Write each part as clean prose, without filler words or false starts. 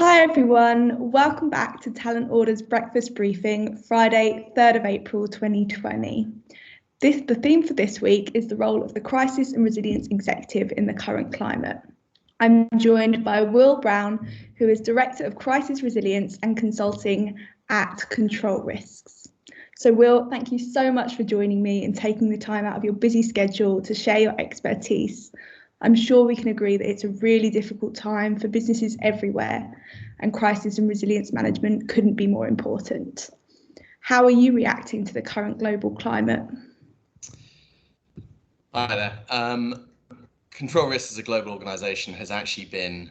Hi everyone, welcome back to Talent Order's breakfast briefing, Friday, 3rd of April 2020. The theme for this week is the role of the Crisis and Resilience Executive in the current climate. I'm joined by Will Brown, who is Director of Crisis Resilience and Consulting at Control Risks. So Will, thank you so much for joining me and taking the time out of your busy schedule to share your expertise. I'm sure we can agree that it's a really difficult time for businesses everywhere, and crisis and resilience management couldn't be more important. How are you reacting to the current global climate? Hi there. Control Risks as a global organisation has actually been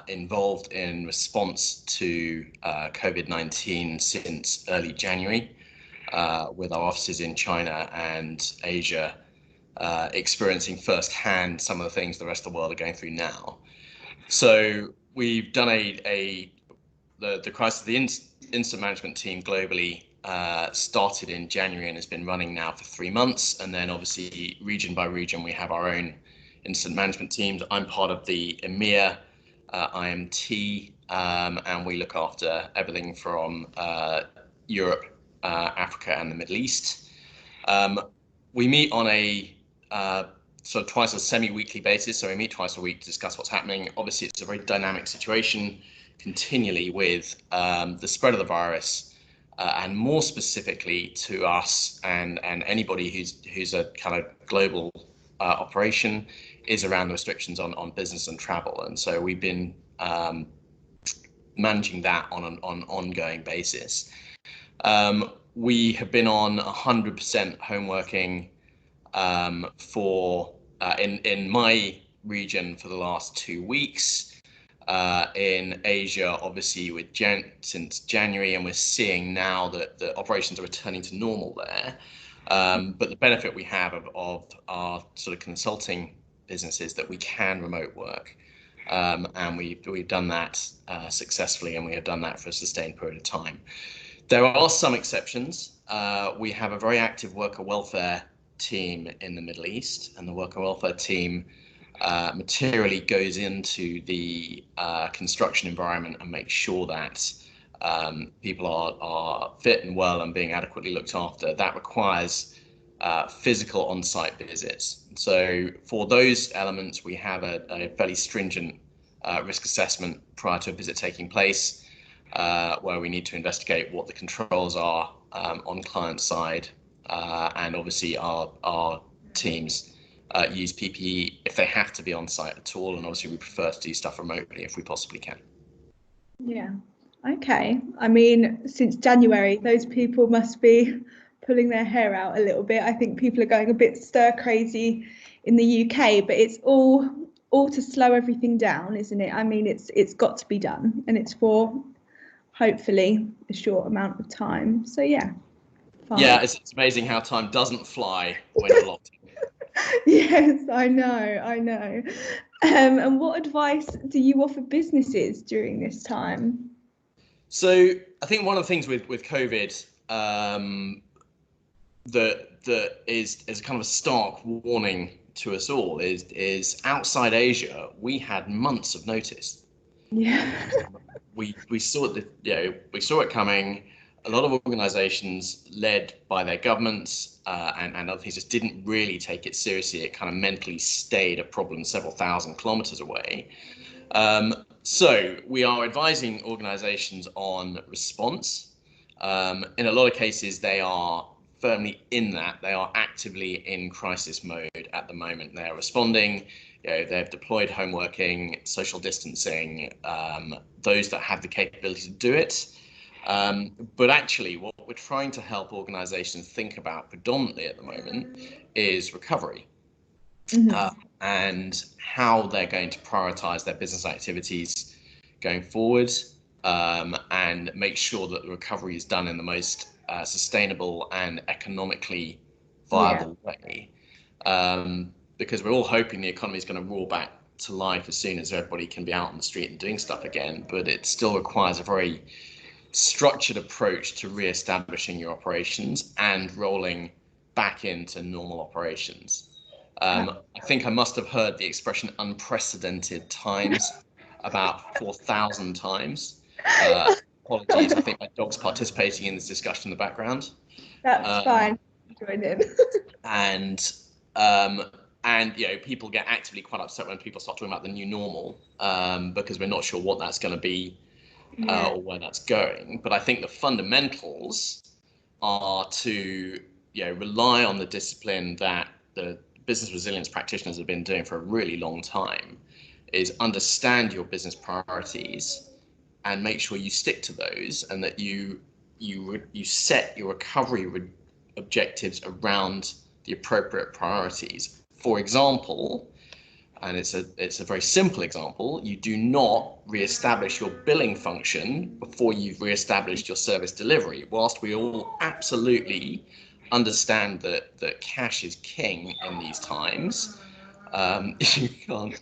involved in response to COVID-19 since early January, with our offices in China and Asia experiencing firsthand some of the things the rest of the world are going through now. So we've done the crisis, the incident management team globally started in January and has been running now for 3 months. And then obviously region by region, we have our own incident management teams. I'm part of the EMEA IMT, and we look after everything from Europe, Africa and the Middle East. We meet on a sort of twice a semi-weekly basis, so we meet twice a week to discuss what's happening. Obviously, it's a very dynamic situation continually with the spread of the virus, and more specifically to us and anybody who's a kind of global operation is around the restrictions on business and travel. And so we've been managing that on an ongoing basis. We have been on 100% home working in my region for the last 2 weeks. In Asia, obviously since January, and we're seeing now that the operations are returning to normal there. But the benefit we have of our sort of consulting business is that we can remote work, and we've done that successfully, and we have done that for a sustained period of time. There are some exceptions. We have a very active worker welfare team in the Middle East, and the worker welfare team materially goes into the construction environment and makes sure that people are fit and well and being adequately looked after. That requires physical on-site visits. So for those elements, we have a fairly stringent risk assessment prior to a visit taking place, where we need to investigate what the controls are on client side, and obviously our teams use PPE if they have to be on site at all, and obviously we prefer to do stuff remotely if we possibly can. Yeah, okay. I mean, since January, those people must be pulling their hair out a little bit. I think people are going a bit stir crazy in the UK, but it's all to slow everything down, isn't it? I mean, it's got to be done, and it's for hopefully a short amount of time. So yeah. Fine. Yeah, it's amazing how time doesn't fly when you're locked in. Yes, I know. And what advice do you offer businesses during this time? So I think one of the things with COVID that is kind of a stark warning to us all is outside Asia, we had months of notice. Yeah. We saw it coming. A lot of organizations led by their governments and other things just didn't really take it seriously. It kind of mentally stayed a problem several thousand kilometers away. So we are advising organizations on response. In a lot of cases, they are firmly in that. They are actively in crisis mode at the moment. They are responding. They've deployed home working, social distancing, those that have the capability to do it. But actually, what we're trying to help organizations think about predominantly at the moment is recovery. Mm-hmm. And how they're going to prioritize their business activities going forward, and make sure that the recovery is done in the most sustainable and economically viable way. Because we're all hoping the economy is going to roar back to life as soon as everybody can be out on the street and doing stuff again, but it still requires a very structured approach to re-establishing your operations and rolling back into normal operations. I think I must have heard the expression unprecedented times about 4,000 times. Apologies, I think my dog's participating in this discussion in the background. That's fine. Join in. and people get actively quite upset when people start talking about the new normal, because we're not sure what that's going to be or where that's going. But I think the fundamentals are to rely on the discipline that the business resilience practitioners have been doing for a really long time, is understand your business priorities and make sure you stick to those, and that you set your recovery objectives around the appropriate priorities. For example, and it's a very simple example, you do not re-establish your billing function before you've re-established your service delivery. Whilst we all absolutely understand that cash is king in these times, you can't.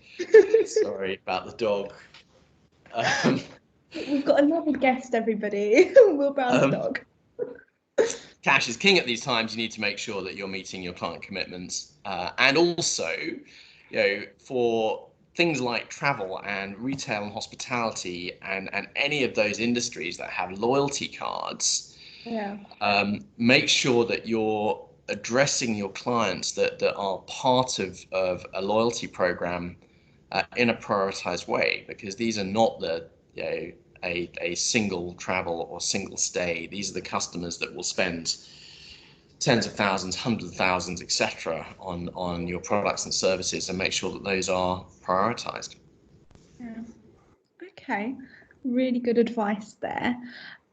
Sorry about the dog. We've got another guest, everybody. Will Brown's dog. Cash is king at these times. You need to make sure that you're meeting your client commitments, and also, for things like travel and retail and hospitality and any of those industries that have loyalty cards, make sure that you're addressing your clients that are part of a loyalty program in a prioritized way, because these are not the a single travel or single stay. These are the customers that will spend tens of thousands, hundreds of thousands, etc. on your products and services, and make sure that those are prioritized. Okay, really good advice there.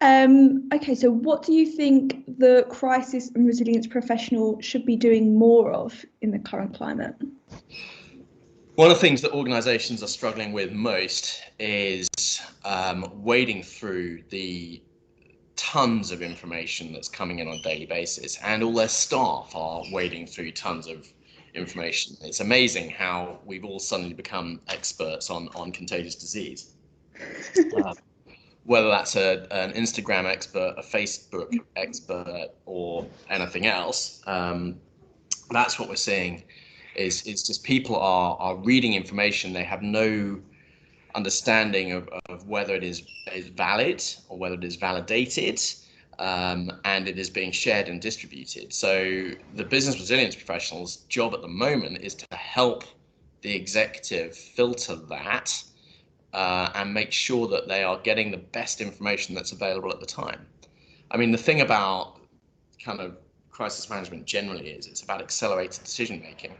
Okay, so what do you think the crisis and resilience professional should be doing more of in the current climate? One of the things that organizations are struggling with most is wading through the tons of information that's coming in on a daily basis, and all their staff are wading through tons of information. It's amazing how we've all suddenly become experts on contagious disease. Whether that's an Instagram expert, a Facebook expert, or anything else, that's what we're seeing. Is just people are reading information. They have no understanding of whether it is valid or whether it is validated, and it is being shared and distributed. So the business resilience professional's job at the moment is to help the executive filter that and make sure that they are getting the best information that's available at the time. I mean, the thing about kind of crisis management generally is it's about accelerated decision making.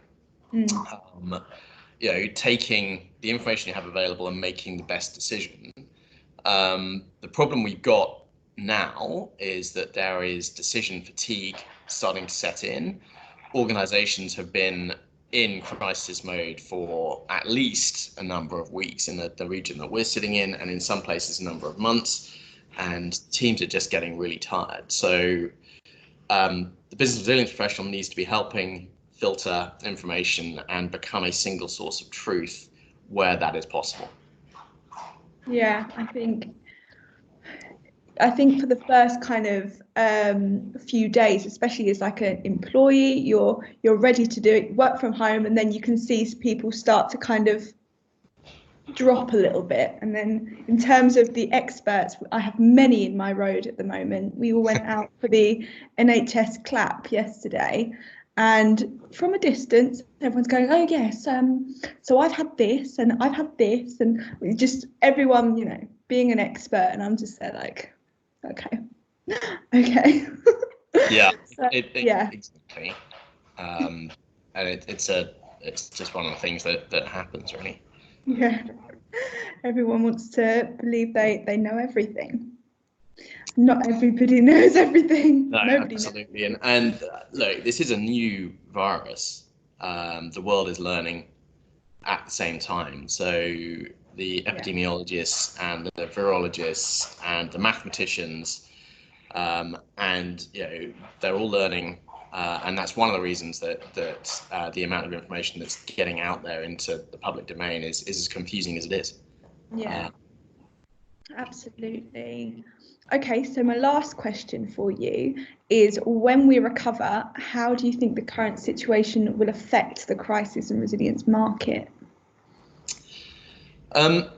Taking the information you have available and making the best decision. The problem we've got now is that there is decision fatigue starting to set in. Organizations have been in crisis mode for at least a number of weeks in the region that we're sitting in, and in some places a number of months, and teams are just getting really tired. So the business resilience professional needs to be helping filter information and become a single source of truth where that is possible. Yeah, I think for the first kind of few days, especially as like an employee, you're ready to do it, work from home, and then you can see people start to kind of drop a little bit. And then in terms of the experts, I have many in my road at the moment. We all went out for the NHS clap yesterday, and from a distance, everyone's going, oh yes, so I've had this and I've had this, and just everyone, being an expert, and I'm just there like, okay. Yeah, so, exactly. And it's just one of the things that happens, really. Yeah, everyone wants to believe they know everything. Not everybody knows everything. No, Nobody absolutely. And look, this is a new virus. The world is learning at the same time. So the epidemiologists and the virologists and the mathematicians, and they're all learning. And that's one of the reasons that the amount of information that's getting out there into the public domain is as confusing as it is. Yeah, absolutely. Okay, so my last question for you is, when we recover, how do you think the current situation will affect the crisis and resilience market?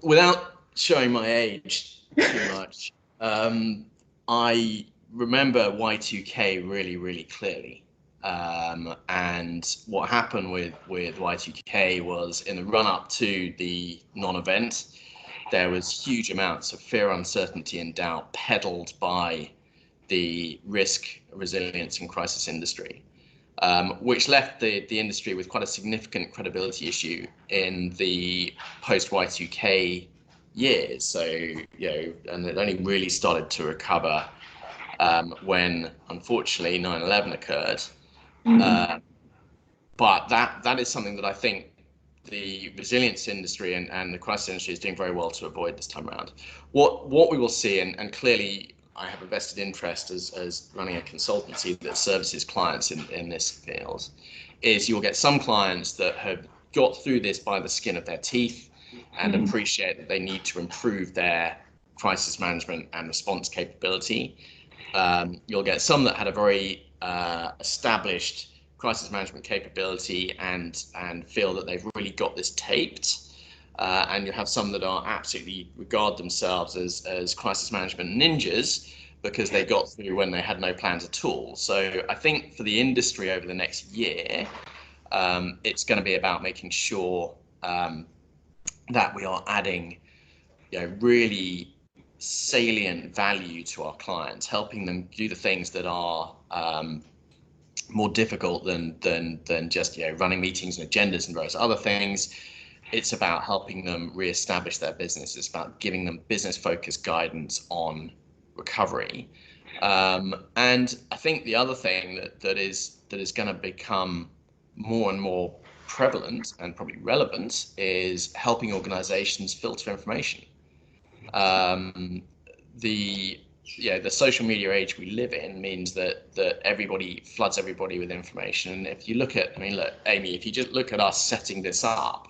Without showing my age too much, I remember Y2K really, really clearly. And what happened with Y2K was, in the run up to the non-event, there was huge amounts of fear, uncertainty, and doubt peddled by the risk, resilience, and crisis industry, which left the industry with quite a significant credibility issue in the post Y2K years. So, and it only really started to recover when, unfortunately, 9/11 occurred. But that is something that I think the resilience industry and the crisis industry is doing very well to avoid this time around. What we will see, and clearly I have a vested interest as running a consultancy that services clients in this field, is you'll get some clients that have got through this by the skin of their teeth and appreciate that they need to improve their crisis management and response capability. You'll get some that had a very established crisis management capability and feel that they've really got this taped. And you have some that are absolutely regard themselves as crisis management ninjas because they got through when they had no plans at all. So I think for the industry over the next year, it's going to be about making sure that we are adding, really salient value to our clients, helping them do the things that are more difficult than just running meetings and agendas and various other things. It's about helping them reestablish their business. It's about giving them business focused guidance on recovery. And I think the other thing that is going to become more and more prevalent and probably relevant is helping organizations filter information. The social media age we live in means that everybody floods everybody with information. And if you look at, look, Amy, if you just look at us setting this up,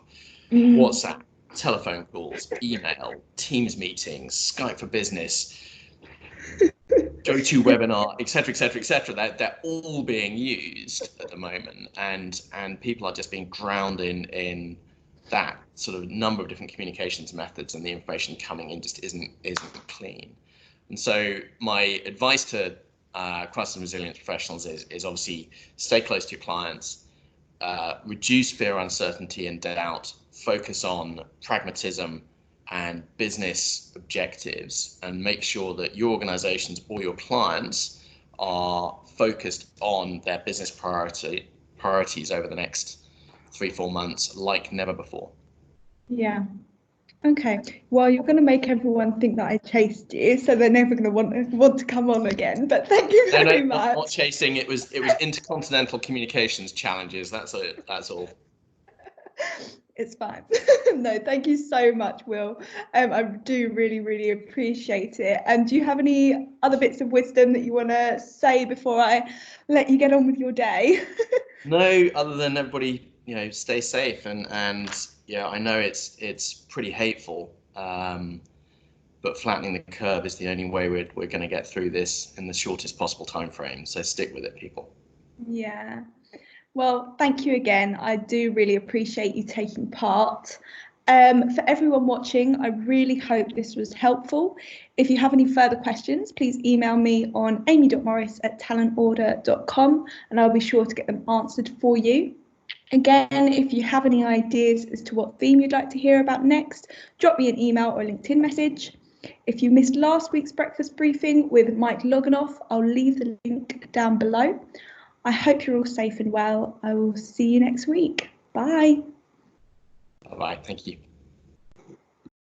WhatsApp, telephone calls, email, Teams meetings, Skype for Business, GoToWebinar, etc., they're all being used at the moment, and people are just being drowned in that sort of number of different communications methods, and the information coming in just isn't clean. And so my advice to crisis and resilience professionals is obviously stay close to your clients, reduce fear, uncertainty, and doubt, focus on pragmatism and business objectives, and make sure that your organizations or your clients are focused on their business priorities over the next 3-4 months like never before. Yeah. Okay. Well, you're going to make everyone think that I chased you, so they're never going to want to come on again. But thank you very much. Not chasing. It was intercontinental communications challenges. That's all. It's fine. No, thank you so much, Will. I do really, really appreciate it. And do you have any other bits of wisdom that you want to say before I let you get on with your day? No, other than everybody, stay safe, and I know it's pretty hateful, but flattening the curve is the only way we're going to get through this in the shortest possible time frame. So stick with it, people. Yeah. Well, thank you again. I do really appreciate you taking part. For everyone watching, I really hope this was helpful. If you have any further questions, please email me on amy.morris@talentorder.com, and I'll be sure to get them answered for you. Again, if you have any ideas as to what theme you'd like to hear about next, drop me an email or a LinkedIn message. If you missed last week's breakfast briefing with Mike Loganoff, I'll leave the link down below. I hope you're all safe and well. I will see you next week. Bye. Bye-bye. Thank you.